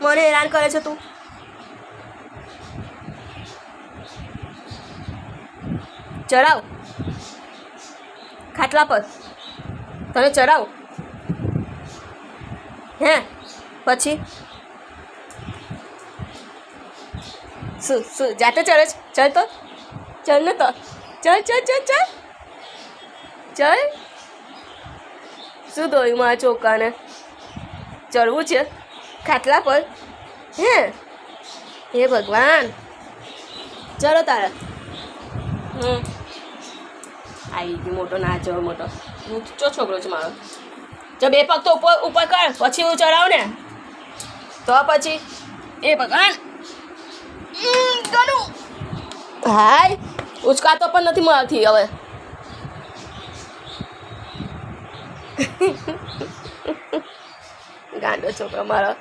મને હેરાન કરે છે તું. ચડાવ ખાટલા પર, તને ચડાવ. હે પછી શું જાતે ચડે છે? ચલ તો, ચલ ને તો, ચલ ચલ ચલ ચલ ચલ. શું દોયું મારા ચોકાને? ચડવું છે ખાટલા પર? હે હે ભગવાન, ચલો તારે. આવી ગયો મોટો નાચો મોટો. ઊંચો છોકરો છે મારો. જો બે પગ તો ઉપર ઉપર કર, પછી હું ચડાવ ને તો પછી. એ ભગવાન, ગણું હાય ઉચકાતો પણ નથી મળતી હવે. ગાંડો છોકરો મારો.